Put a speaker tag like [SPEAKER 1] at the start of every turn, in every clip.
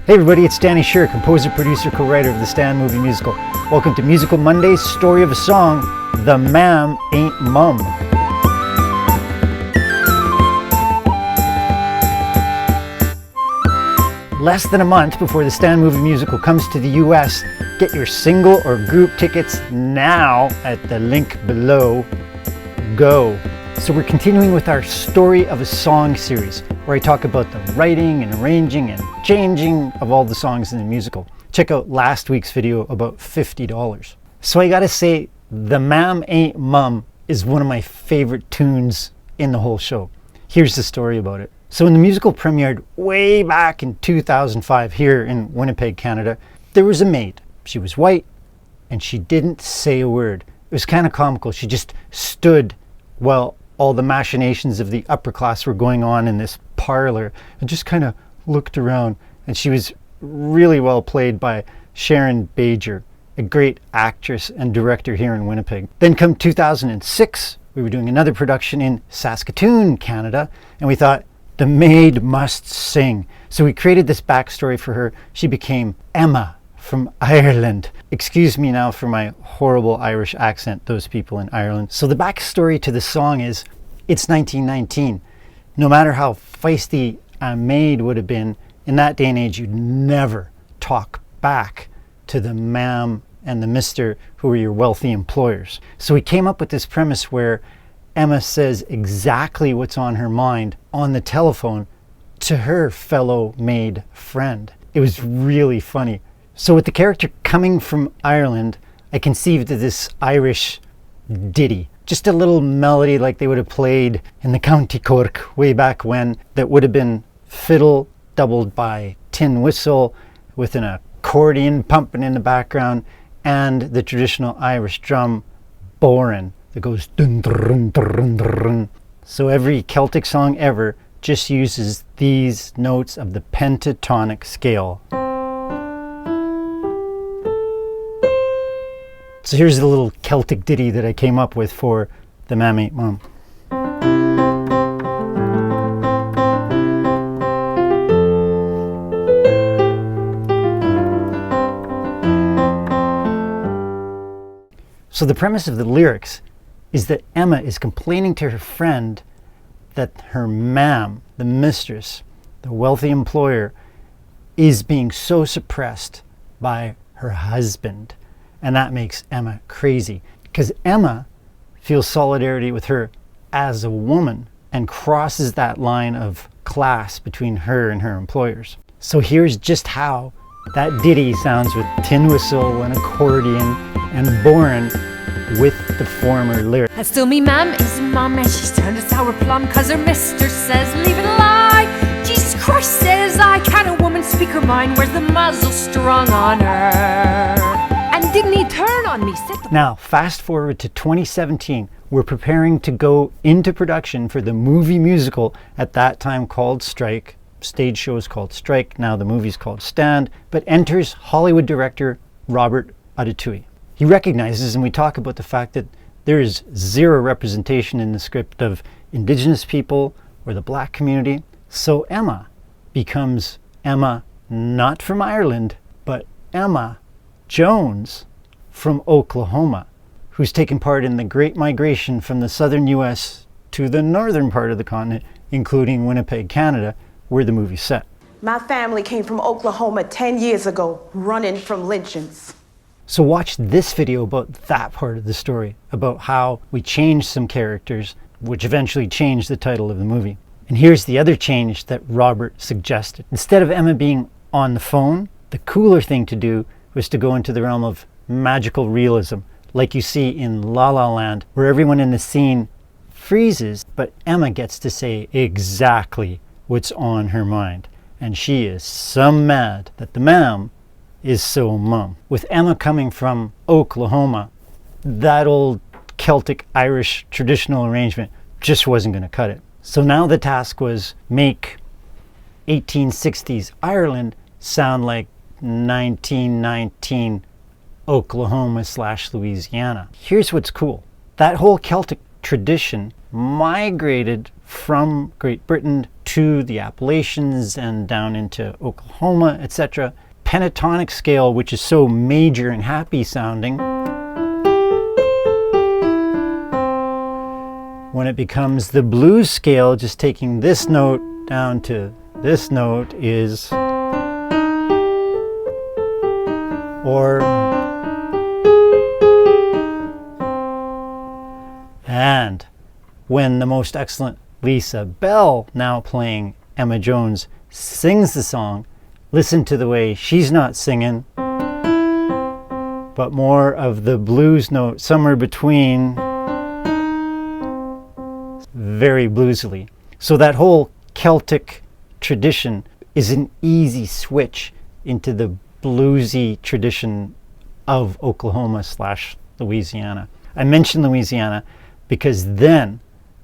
[SPEAKER 1] Hey everybody, it's Danny Schur, composer, producer, co-writer of the Stan movie musical. Welcome to Musical Monday's Story of a Song, The Mam Ain't Mum. Less than a month before the Stan movie musical comes to the US, get your single or group tickets now at the link below. Go! So we're continuing with our Story of a Song series, where I talk about the writing and arranging and changing of all the songs in the musical. Check out last week's video about $50. So I gotta say, The Mam Ain't Mum is one of my favorite tunes in the whole show. Here's the story about it. So when the musical premiered way back in 2005 here in Winnipeg, Canada, there was a maid. She was white and she didn't say a word. It was kind of comical. She just stood while all the machinations of the upper class were going on in this parlor and just kind of looked around. And she was really well played by Sharon Bajer, a great actress and director here in Winnipeg. Then come 2006, we were doing another production in Saskatoon, Canada, and we thought, the maid must sing. So we created this backstory for her. She became Emma from Ireland. Excuse me now for my horrible Irish accent, those people in Ireland. So the backstory to the song is, it's 1919. No matter how feisty a maid would have been, in that day and age, you'd never talk back to the ma'am and the mister who were your wealthy employers. So we came up with this premise where Emma says exactly what's on her mind on the telephone to her fellow maid friend. It was really funny. So with the character coming from Ireland, I conceived of this Irish ditty. Just a little melody like they would have played in the County Cork way back when, that would have been fiddle doubled by tin whistle with an accordion pumping in the background and the traditional Irish drum borin that goes dun dun dun dun. So every Celtic song ever just uses these notes of the pentatonic scale. So here's the little Celtic ditty that I came up with for The Mam Ain't Mum. So the premise of the lyrics is that Emma is complaining to her friend that her ma'am, the mistress, the wealthy employer, is being so suppressed by her husband. And that makes Emma crazy, because Emma feels solidarity with her as a woman and crosses that line of class between her and her employers. So here's just how that ditty sounds with tin whistle and accordion and borin with the former lyric.
[SPEAKER 2] And still me mam is mum, and she's turned a sour plum, cause her mister says leave it lie. Jesus Christ, says I, can a woman speak her mind? Where's the muzzle strung on her? And didn't he turn on me?
[SPEAKER 1] Now, fast forward to 2017. We're preparing to go into production for the movie musical, at that time called Strike. Stage show is called Strike, now the movie's called Stand, but enters Hollywood director Robert Adatui. He recognizes, and we talk about the fact that there is zero representation in the script of Indigenous people or the Black community. So Emma becomes Emma, not from Ireland, but Emma Jones from Oklahoma, who's taken part in the Great Migration from the southern US to the northern part of the continent, including Winnipeg, Canada, where the movie's set.
[SPEAKER 3] My family came from Oklahoma 10 years ago, running from lynchings.
[SPEAKER 1] So watch this video about that part of the story, about how we changed some characters, which eventually changed the title of the movie. And here's the other change that Robert suggested. Instead of Emma being on the phone, the cooler thing to do was to go into the realm of magical realism, like you see in La La Land, where everyone in the scene freezes, but Emma gets to say exactly what's on her mind. And she is some mad that the ma'am is so mum. With Emma coming from Oklahoma, that old Celtic Irish traditional arrangement just wasn't going to cut it. So now the task was make 1860s Ireland sound like 1919 Oklahoma / Louisiana. Here's what's cool. That whole Celtic tradition migrated from Great Britain to the Appalachians and down into Oklahoma, etc. Pentatonic scale, which is so major and happy sounding, when it becomes the blues scale, just taking this note down to this note, is or, and when the most excellent Lisa Bell, now playing Emma Jones, sings the song, listen to the way she's not singing, but more of the blues note somewhere between, very bluesily. So that whole Celtic tradition is an easy switch into the bluesy tradition of Oklahoma / Louisiana. I mentioned Louisiana because then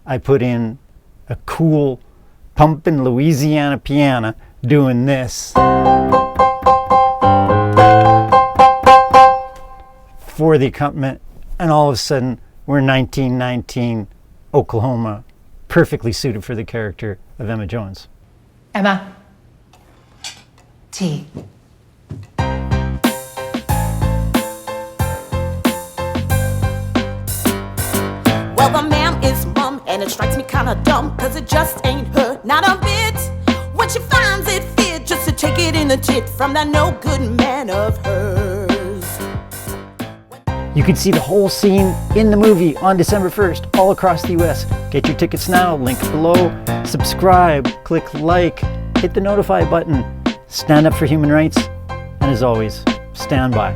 [SPEAKER 1] I put in a cool pumping Louisiana piano doing this for the accompaniment, and all of a sudden we're 1919 Oklahoma, perfectly suited for the character of Emma Jones.
[SPEAKER 4] Emma. Tea.
[SPEAKER 5] Well, the ma'am is mum, and it strikes me kinda dumb, cause it just ain't her, not a bit. When she finds it fit just to take it in the tit from that no good man of hers.
[SPEAKER 1] You can see the whole scene in the movie on December 1st all across the US. Get your tickets now, link below. Subscribe, click like, hit the notify button. Stand up for human rights, and as always, stand by.